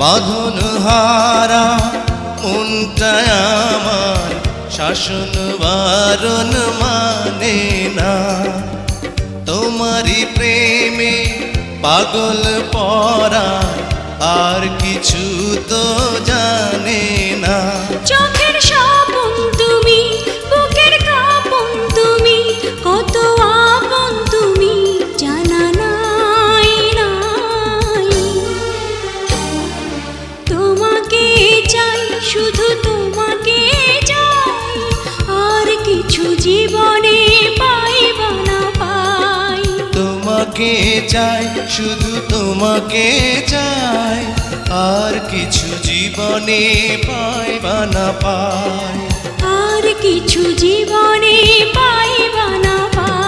বাঁধন হারা মনটা আমার শাসন বারণ মানে না। তোমারই প্রেমে পাগল পরা আর কিছু তো জানে না। চোখের স্বপন তুমি, বুকের কাঁপন তুমি, কত আপন তুমি জানা নাই নাই। তোমাকে চাই, শুধু তোমাকে চাই, আর কিছু জীবনে পাইব না পাই। তোমাকে চাই, শুধু তোমাকে চাই, আর কিছু জীবনে পাইবা না পাই। আর কিছু জীবনে পাইব না পাই।